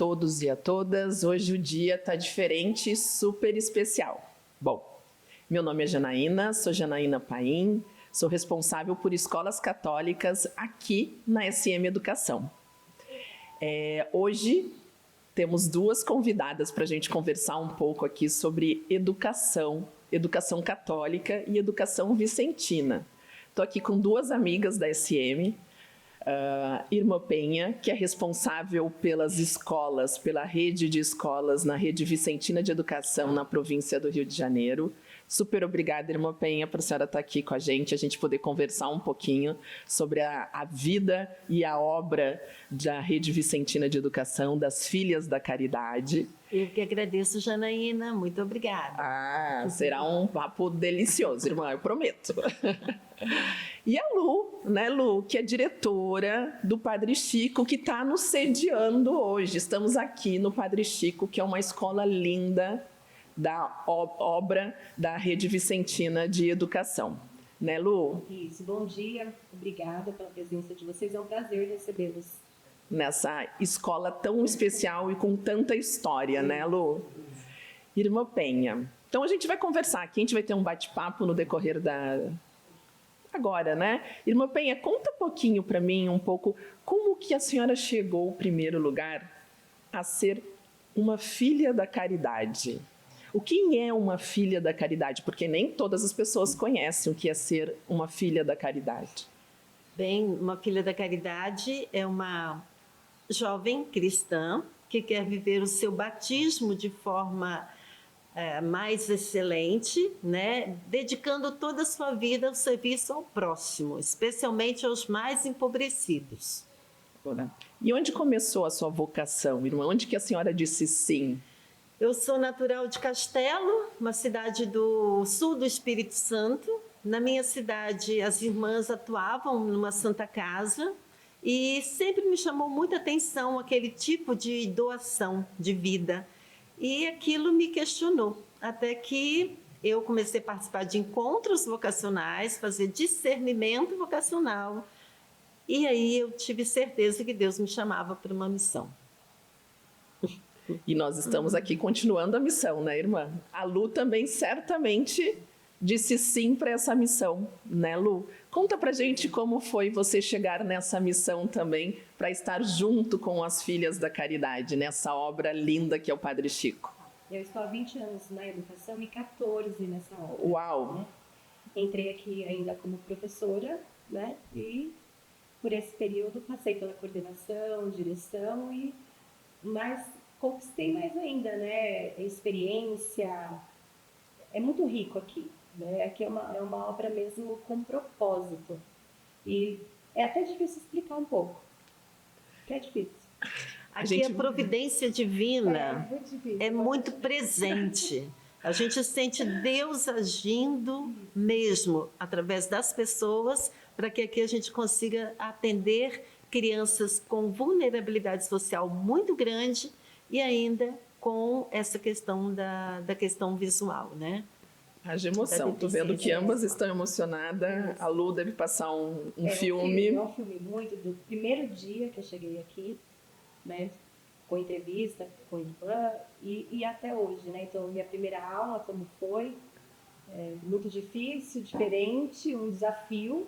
todos e a todas. Hoje o dia está diferente e super especial. Bom, meu nome é Janaína, sou Janaína Paim, sou responsável por escolas católicas aqui na SM Educação. Hoje temos duas convidadas para a gente conversar um pouco aqui sobre educação católica e educação vicentina. Estou aqui com duas amigas da SM, Irmã Penha, que é responsável pelas escolas, pela rede de escolas na Rede Vicentina de Educação na província do Rio de Janeiro. Super obrigada, Irmã Penha, por a senhora estar aqui com a gente poder conversar um pouquinho sobre a vida e a obra da Rede Vicentina de Educação, das Filhas da Caridade. Eu que agradeço, Janaína, muito obrigada. Será um papo delicioso, irmã, eu prometo. E a Lu, né, Lu, que é diretora do Padre Chico, que está nos sediando hoje. Estamos aqui no Padre Chico, que é uma escola linda da obra da Rede Vicentina de Educação. Né, Lu? Isso, bom dia, obrigada pela presença de vocês, é um prazer recebê-los. Nessa escola tão especial e com tanta história, né, Lu? Irmã Penha. Então a gente vai conversar aqui, a gente vai ter um bate-papo no decorrer agora, né? Irmã Penha, conta um pouquinho para mim, como que a senhora chegou, em primeiro lugar, a ser uma filha da caridade. O que é uma filha da caridade? Porque nem todas as pessoas conhecem o que é ser uma filha da caridade. Bem, uma filha da caridade é uma jovem cristã que quer viver o seu batismo de forma mais excelente, né? Dedicando toda a sua vida ao serviço ao próximo, especialmente aos mais empobrecidos. E onde começou a sua vocação, irmã? Onde que a senhora disse sim? Eu sou natural de Castelo, uma cidade do sul do Espírito Santo. Na minha cidade, as irmãs atuavam numa Santa Casa e sempre me chamou muita atenção aquele tipo de doação de vida. E aquilo me questionou, até que eu comecei a participar de encontros vocacionais, fazer discernimento vocacional. E aí eu tive certeza que Deus me chamava para uma missão. E nós estamos aqui continuando a missão, né, irmã? A Lu também certamente disse sim para essa missão, né, Lu? Conta pra gente como foi você chegar nessa missão também, para estar junto com as Filhas da Caridade, nessa obra linda que é o Padre Chico. Eu estou há 20 anos na educação e 14 nessa obra. Uau! Né? Entrei aqui ainda como professora, né? E por esse período passei pela coordenação, direção mas conquistei mais ainda, né? Experiência. É muito rico aqui, né? Aqui é uma obra mesmo com propósito. E é até difícil explicar um pouco. É difícil. Aqui a providência divina é muito presente. A gente sente Deus agindo mesmo através das pessoas para que aqui a gente consiga atender crianças com vulnerabilidade social muito grande e ainda com essa questão da questão visual, né? Haja emoção. Tô vendo que ambas estão emocionadas. A Lu deve passar um filme. É um filme muito do primeiro dia que eu cheguei aqui, né? Com entrevista com a irmã e até hoje, né? Então, minha primeira aula, como foi? Muito difícil, diferente, um desafio,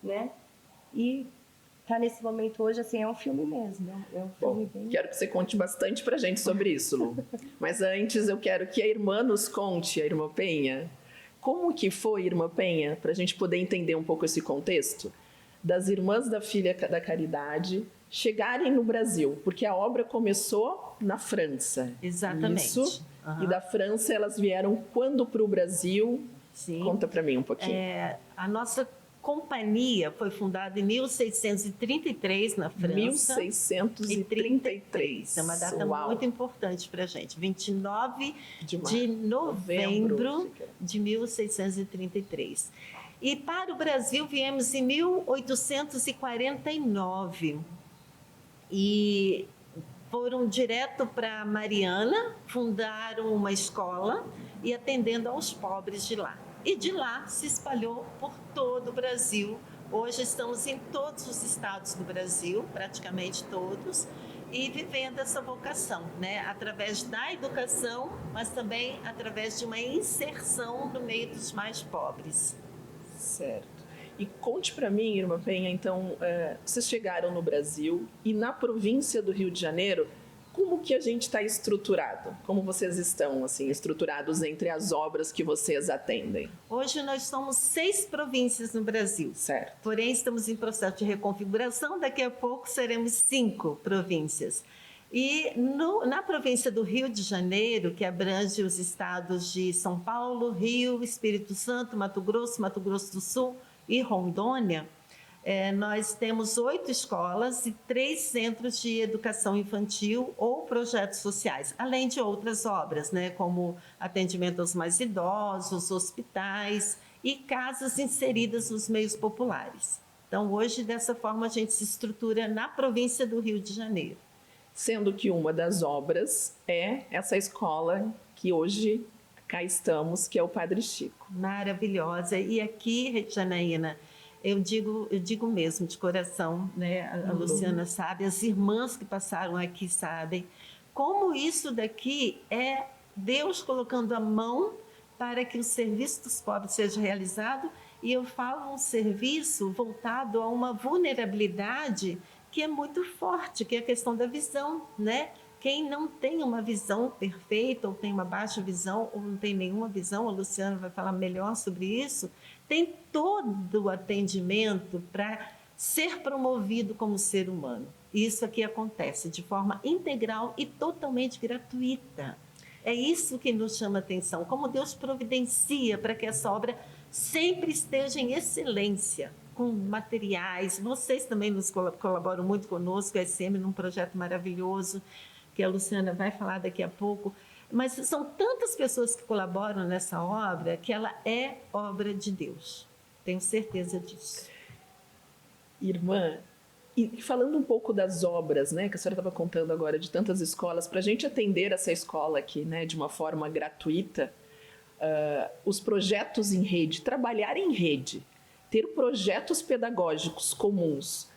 né? E tá nesse momento hoje, assim, é um filme mesmo. É um filme bem... Quero que você conte bastante pra gente sobre isso, Lu. Mas antes eu quero que a irmã nos conte, a irmã Penha, como que foi, irmã Penha, pra gente poder entender um pouco esse contexto, das irmãs da Filha da Caridade chegarem no Brasil, porque a obra começou na França. Exatamente. Isso. E da França elas vieram quando para o Brasil? Sim. Conta para mim um pouquinho. A nossa companhia foi fundada em 1633 na França. 1633. É uma data muito importante para a gente. 29 de novembro de 1633. E para o Brasil viemos em 1849. E foram direto para Mariana, fundaram uma escola e atendendo aos pobres de lá. E de lá se espalhou por todo o Brasil. Hoje estamos em todos os estados do Brasil, praticamente todos. e vivendo essa vocação, né? Através da educação, mas também através de uma inserção no meio dos mais pobres. Certo. E conte para mim, Irmã Penha, então, vocês chegaram no Brasil e na província do Rio de Janeiro, como que a gente está estruturado? Como vocês estão, assim, estruturados entre as obras que vocês atendem? Hoje nós somos 6 províncias no Brasil. Certo. Porém, estamos em processo de reconfiguração, daqui a pouco seremos 5 províncias. E na província do Rio de Janeiro, que abrange os estados de São Paulo, Rio, Espírito Santo, Mato Grosso do Sul e Rondônia, nós temos 8 escolas e 3 centros de educação infantil ou projetos sociais, além de outras obras, né, como atendimento aos mais idosos, hospitais e casas inseridas nos meios populares. Então, hoje, dessa forma, a gente se estrutura na província do Rio de Janeiro. Sendo que uma das obras é essa escola que hoje cá estamos, que é o Padre Chico. Maravilhosa. E aqui, Janaína, eu digo mesmo, de coração, né? A Luciana sabe, as irmãs que passaram aqui sabem, como isso daqui é Deus colocando a mão para que o serviço dos pobres seja realizado. E eu falo um serviço voltado a uma vulnerabilidade que é muito forte, que é a questão da visão, né? Quem não tem uma visão perfeita, ou tem uma baixa visão, ou não tem nenhuma visão, a Luciana vai falar melhor sobre isso, tem todo o atendimento para ser promovido como ser humano. E isso aqui acontece de forma integral e totalmente gratuita. É isso que nos chama a atenção, como Deus providencia para que essa obra sempre esteja em excelência, com materiais. Vocês também nos colaboram muito conosco, a SM, num projeto maravilhoso, que a Luciana vai falar daqui a pouco. Mas são tantas pessoas que colaboram nessa obra que ela é obra de Deus. Tenho certeza disso. Irmã, e falando um pouco das obras, né, que a senhora estava contando agora, de tantas escolas, para a gente atender essa escola aqui, né, de uma forma gratuita, os projetos em rede, trabalhar em rede, ter projetos pedagógicos comuns,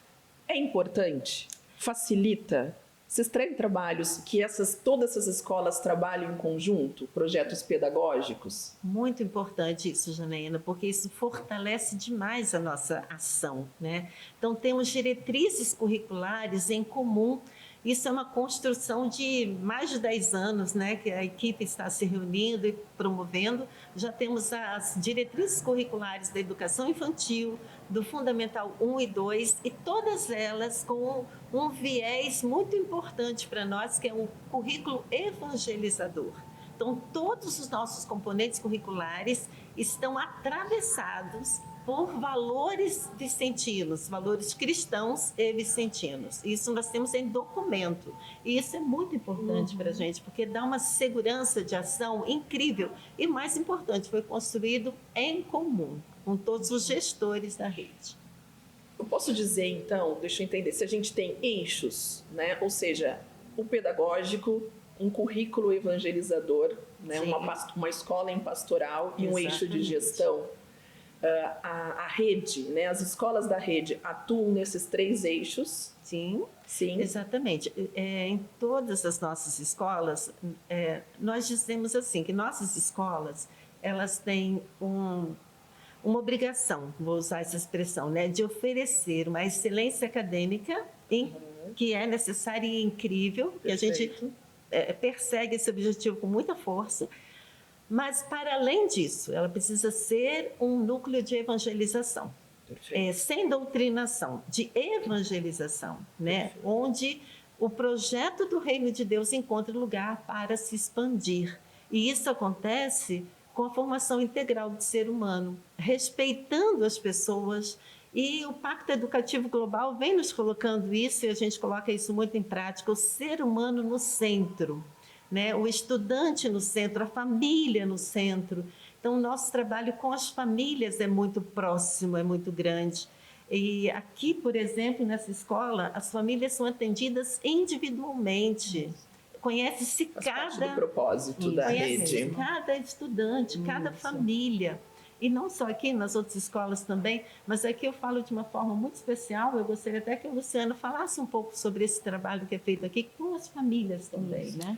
é importante? Facilita? Vocês têm trabalhos que todas essas escolas trabalham em conjunto, projetos pedagógicos? Muito importante isso, Janaína, porque isso fortalece demais a nossa ação, né? Então, temos diretrizes curriculares em comum. Isso é uma construção de mais de 10 anos, né, que a equipe está se reunindo e promovendo. Já temos as diretrizes curriculares da educação infantil, do Fundamental 1 e 2, e todas elas com um viés muito importante para nós, que é o currículo evangelizador. Então, todos os nossos componentes curriculares estão atravessados por valores vicentinos, valores cristãos e vicentinos. Isso nós temos em documento. E isso é muito importante para a gente, porque dá uma segurança de ação incrível. E mais importante, foi construído em comum, com todos os gestores da rede. Eu posso dizer, então, deixa eu entender, se a gente tem eixos, né? Ou seja, o pedagógico, um currículo evangelizador, né? Uma escola em pastoral e um eixo de gestão. A rede, né? As escolas da rede atuam nesses 3 eixos? Sim, sim, exatamente. Em todas as nossas escolas, nós dizemos assim, que nossas escolas, elas têm uma obrigação, vou usar essa expressão, né, de oferecer uma excelência acadêmica que é necessária e incrível. Perfeito. E a gente persegue esse objetivo com muita força. Mas, para além disso, ela precisa ser um núcleo de evangelização, sem doutrinação, de evangelização, né? Onde o projeto do Reino de Deus encontra lugar para se expandir. E isso acontece com a formação integral do ser humano, respeitando as pessoas. E o Pacto Educativo Global vem nos colocando isso, e a gente coloca isso muito em prática, o ser humano no centro. Né? O estudante no centro, a família no centro. Então, o nosso trabalho com as famílias é muito próximo, é muito grande. E aqui, por exemplo, nessa escola, as famílias são atendidas individualmente. Conhece-se cada propósito da rede. Cada estudante, cada família. e não só aqui, nas outras escolas também, mas aqui eu falo de uma forma muito especial. Eu gostaria até que o Luciano falasse um pouco sobre esse trabalho que é feito aqui com as famílias também, né?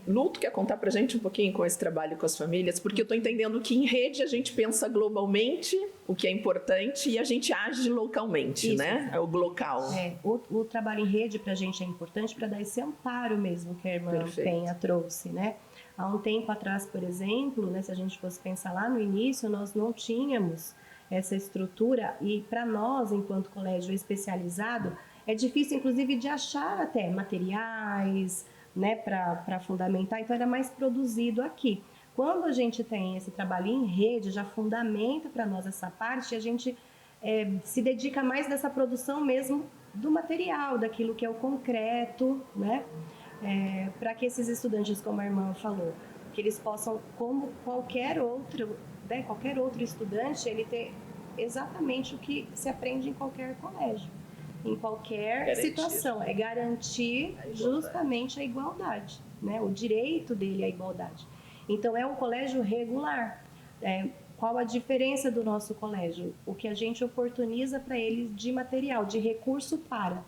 Lu, tu quer contar pra gente um pouquinho com esse trabalho com as famílias? Porque eu tô entendendo que em rede a gente pensa globalmente, o que é importante, e a gente age localmente, Isso. né? É o local. O trabalho em rede para a gente é importante para dar esse amparo mesmo que a irmã Perfeito. Penha trouxe, né? Há um tempo atrás, por exemplo, né, se a gente fosse pensar lá no início, nós não tínhamos essa estrutura, e para nós, enquanto colégio especializado, é difícil, inclusive, de achar até materiais, né, para fundamentar, então era mais produzido aqui. Quando a gente tem esse trabalho em rede, já fundamenta para nós essa parte, a gente se dedica mais dessa produção mesmo do material, daquilo que é o concreto, né, para que esses estudantes, como a irmã falou, que eles possam, como qualquer outro, né, qualquer outro estudante, ele ter exatamente o que se aprende em qualquer colégio. Em qualquer situação, é garantir justamente a igualdade, né? O direito dele à igualdade. Então, é um colégio regular. Qual a diferença do nosso colégio? O que a gente oportuniza para eles de material, de recurso para.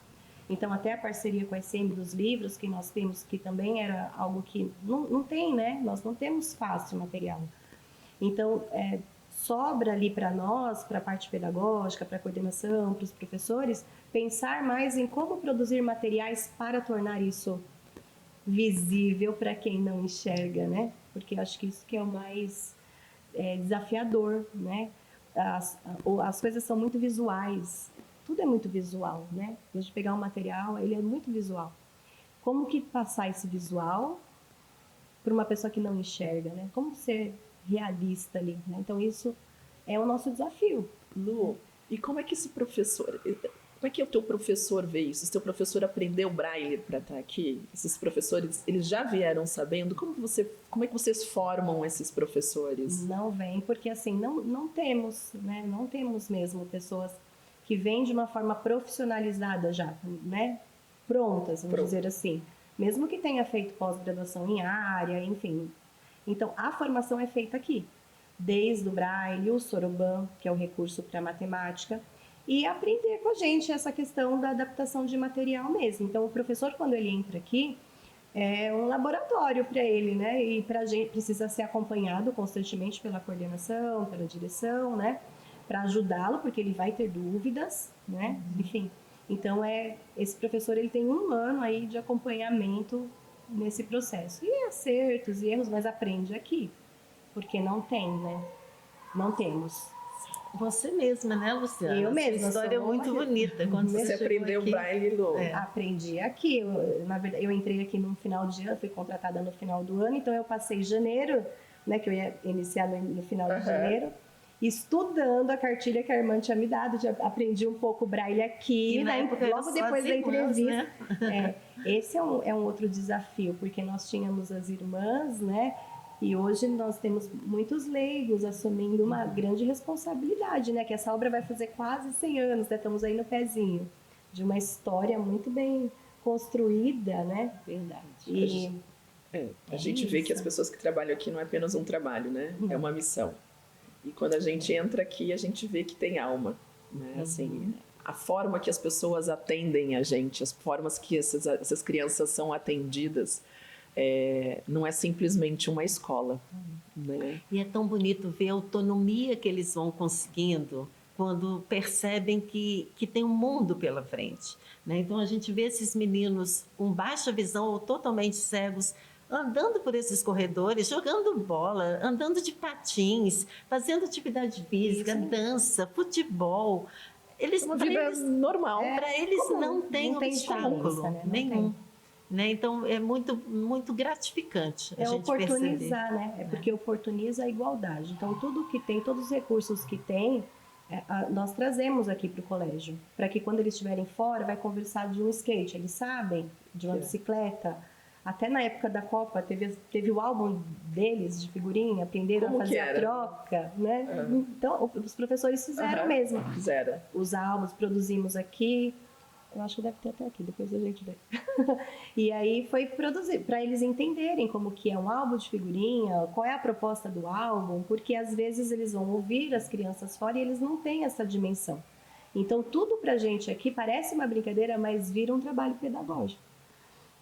Então, até a parceria com a SM dos livros, que nós temos, que também era algo que não tem, né? Nós não temos fácil material. Então, sobra ali para nós, para a parte pedagógica, para a coordenação, para os professores, pensar mais em como produzir materiais para tornar isso visível para quem não enxerga, né? Porque eu acho que isso que é o mais desafiador, né? As coisas são muito visuais, tudo é muito visual, né? A gente pegar um material, ele é muito visual. Como que passar esse visual para uma pessoa que não enxerga, né? Como ser realista ali, né? Então isso é o nosso desafio. Lu, e como é que esse professor, como é que o teu professor vê isso? O teu professor aprendeu Braille para estar aqui? Esses professores, eles já vieram sabendo? Como é que vocês formam esses professores? Não vem, porque assim, não temos, né? Não temos mesmo pessoas que vêm de uma forma profissionalizada já, né? Prontas, vamos dizer assim. Mesmo que tenha feito pós-graduação em área, enfim. Então, a formação é feita aqui, desde o Braille, o Soroban, que é o recurso para matemática, e aprender com a gente essa questão da adaptação de material mesmo. Então, o professor, quando ele entra aqui, é um laboratório para ele, né? E para a gente precisa ser acompanhado constantemente pela coordenação, pela direção, né? Para ajudá-lo, porque ele vai ter dúvidas, né? Enfim, então esse professor ele tem 1 ano aí de acompanhamento nesse processo. E acertos e erros, mas aprende aqui, porque não tem, né? Não temos. Você mesma, né, Luciana? Eu mesma. Essa história é muito bonita. Quando Você aprendeu Braille, Lu? Aprendi aqui. Na verdade, eu entrei aqui no final de ano, fui contratada no final do ano, então eu passei janeiro, né, que eu ia iniciar no final de janeiro, estudando a cartilha que a irmã tinha me dado, já aprendi um pouco Braille aqui, né, logo depois da entrevista. Né? Esse é um outro desafio, porque nós tínhamos as irmãs, né, e hoje nós temos muitos leigos assumindo uma grande responsabilidade, né, que essa obra vai fazer quase 100 anos, né, estamos aí no pezinho de uma história muito bem construída, né? Verdade. E a gente vê que as pessoas que trabalham aqui não é apenas um trabalho, né? É uma missão. E quando a gente entra aqui, a gente vê que tem alma, né? Assim, a forma que as pessoas atendem a gente, as formas que essas crianças são atendidas, não é simplesmente uma escola, né? E é tão bonito ver a autonomia que eles vão conseguindo quando percebem que tem um mundo pela frente, né? Então, a gente vê esses meninos com baixa visão ou totalmente cegos andando por esses corredores, jogando bola, andando de patins, fazendo atividade física, dança, futebol. Uma vida normal. Para eles não tem obstáculo nenhum. Né? Então, é muito, muito gratificante a gente oportunizar, perceber. Né? É porque oportuniza a igualdade. Então, tudo que tem, todos os recursos que tem, nós trazemos aqui para o colégio, para que quando eles estiverem fora, vai conversar de um skate, eles sabem, de uma bicicleta. Até na época da Copa, teve o álbum deles de figurinha, aprenderam a fazer a troca, né? Então, os professores fizeram mesmo. Fizeram. Os álbuns produzimos aqui, Eu acho que deve ter até aqui, depois a gente vê. E aí foi produzir, para eles entenderem como que é um álbum de figurinha, qual é a proposta do álbum, porque às vezes eles vão ouvir as crianças fora e eles não têm essa dimensão. Então tudo pra gente aqui parece uma brincadeira, mas vira um trabalho pedagógico.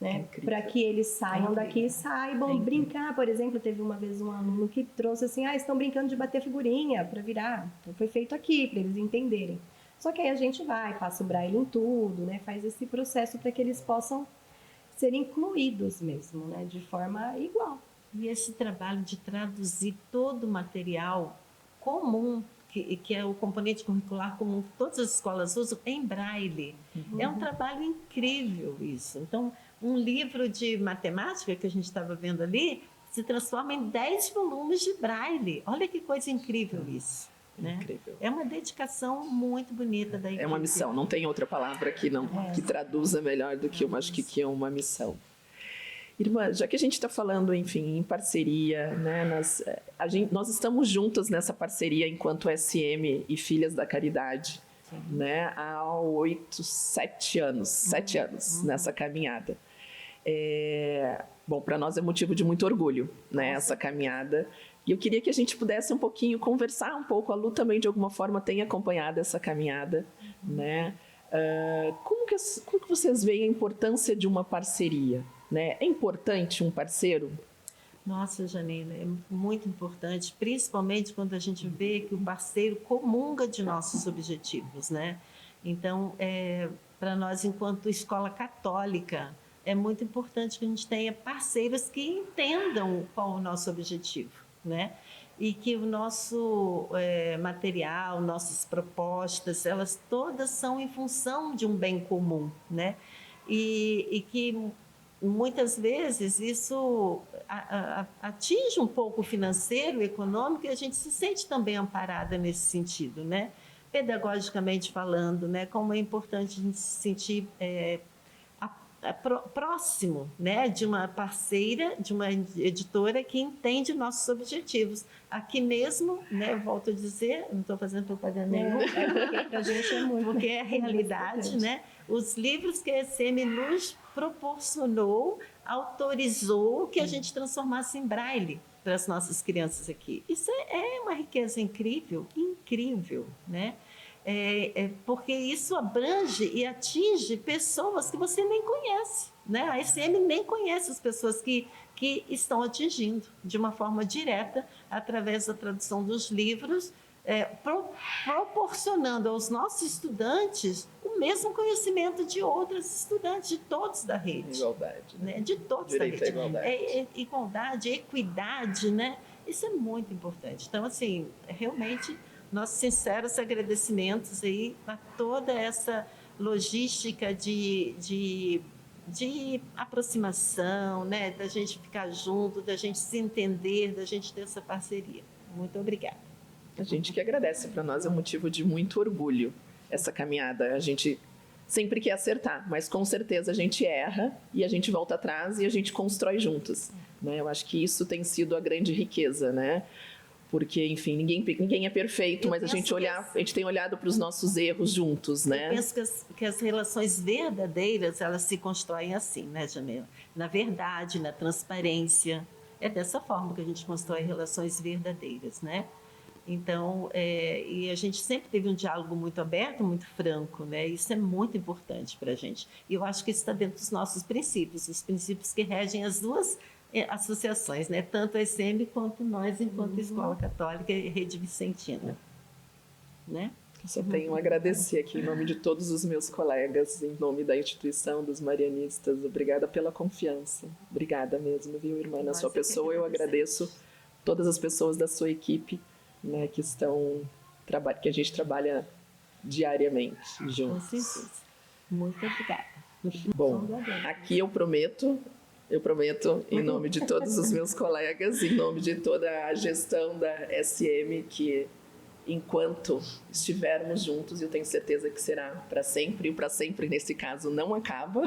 Né? Para que eles saiam daqui e saibam brincar. Por exemplo, teve uma vez um aluno que trouxe assim, estão brincando de bater figurinha para virar. Então foi feito aqui, para eles entenderem. Só que aí a gente vai, passa o braille em tudo, né? Faz esse processo para que eles possam ser incluídos mesmo, né? De forma igual. E esse trabalho de traduzir todo o material comum, que é o componente curricular comum que todas as escolas usam, em braille. É um trabalho incrível isso. Então, um livro de matemática que a gente estava vendo ali se transforma em 10 volumes de braille. Olha que coisa incrível isso. Né? Incrível. É uma dedicação muito bonita da equipe. É uma missão, não tem outra palavra que traduza melhor do que acho que é uma missão. Irmã, já que a gente está falando, enfim, em parceria, né, nós estamos juntas nessa parceria enquanto SM e Filhas da Caridade, né, há 7 anos nessa caminhada. Bom, para nós é motivo de muito orgulho, né, essa caminhada. E eu queria que a gente pudesse um pouquinho conversar um pouco. A Lu também, de alguma forma, tem acompanhado essa caminhada, né? Como que vocês veem a importância de uma parceria? Né? É importante um parceiro? Nossa, Janina, é muito importante, principalmente quando a gente vê que o parceiro comunga de nossos objetivos, né? Então, para nós, enquanto escola católica, é muito importante que a gente tenha parceiros que entendam qual é o nosso objetivo, né? E que o nosso material, nossas propostas, elas todas são em função de um bem comum, né? E que muitas vezes isso atinge um pouco o financeiro, o econômico, e a gente se sente também amparada nesse sentido, né? Pedagogicamente falando, né? Como é importante a gente se sentir próximo, né? De uma parceira, de uma editora que entende nossos objetivos. Aqui mesmo, né? Volto a dizer, não estou fazendo propaganda nenhuma, porque para a gente é muito, porque é a realidade, né? Os livros que a SM nos proporcionou, autorizou que a gente transformasse em braille para as nossas crianças aqui. Isso é uma riqueza incrível, incrível, né? Porque isso abrange e atinge pessoas que você nem conhece, né? A SM nem conhece as pessoas que estão atingindo de uma forma direta através da tradução dos livros, proporcionando aos nossos estudantes o mesmo conhecimento de outros estudantes, de todos da rede. Igualdade. Né? De todos Direito da rede. Igualdade. Igualdade, equidade, né? Isso é muito importante. Então, assim, realmente, nossos sinceros agradecimentos aí a toda essa logística de aproximação, né? Da gente ficar junto, da gente se entender, da gente ter essa parceria. Muito obrigada. A gente que agradece, para nós é um motivo de muito orgulho essa caminhada. A gente sempre quer acertar, mas com certeza a gente erra e a gente volta atrás e a gente constrói juntos, né? Eu acho que isso tem sido a grande riqueza, né? Porque, enfim, ninguém é perfeito, mas a gente tem olhado para os nossos erros juntos, né? Eu penso que as relações verdadeiras, elas se constroem assim, né, Jamila? Na verdade, na transparência. É dessa forma que a gente constrói relações verdadeiras, né? Então, e a gente sempre teve um diálogo muito aberto, muito franco, né? Isso é muito importante para a gente. E eu acho que isso está dentro dos nossos princípios, os princípios que regem as duas associações, né? Tanto a SM quanto nós, enquanto Escola Católica e Rede Vicentina, né? Eu só tenho a agradecer aqui em nome de todos os meus colegas, em nome da instituição dos marianistas. Obrigada pela confiança. Obrigada mesmo, viu, irmã? Na sua pessoa, eu agradeço todas as pessoas da sua equipe, né, que a gente trabalha diariamente juntos. Com certeza. Muito obrigada. Bom, aqui eu prometo, em nome de todos os meus colegas, em nome de toda a gestão da SM, que enquanto estivermos juntos, eu tenho certeza que será para sempre, e o para sempre nesse caso não acaba,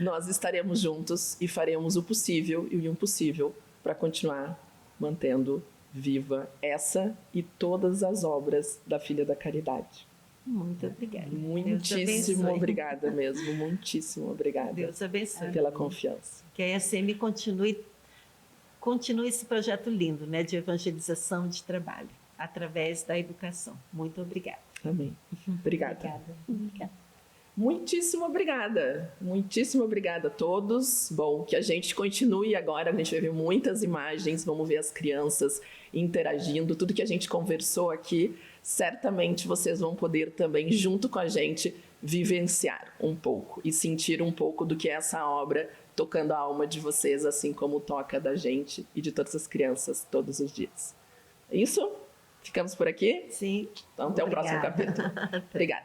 nós estaremos juntos e faremos o possível e o impossível para continuar mantendo viva essa e todas as obras da Filha da Caridade. Muito obrigada. Deus Muitíssimo abençoe. obrigada mesmo, muitíssimo obrigada Deus abençoe. pela confiança. Que a ESM continue esse projeto lindo, né, de evangelização de trabalho, através da educação. Muito obrigada. Amém. Obrigada. Obrigada. Muitíssimo obrigada a todos. Bom, que a gente continue agora, a gente vai ver muitas imagens, vamos ver as crianças interagindo, tudo que a gente conversou aqui, certamente vocês vão poder também, junto com a gente, vivenciar um pouco e sentir um pouco do que é essa obra tocando a alma de vocês, assim como toca da gente e de todas as crianças todos os dias. É isso? Ficamos por aqui? Sim. Então, até o próximo Obrigada. capítulo. Obrigada.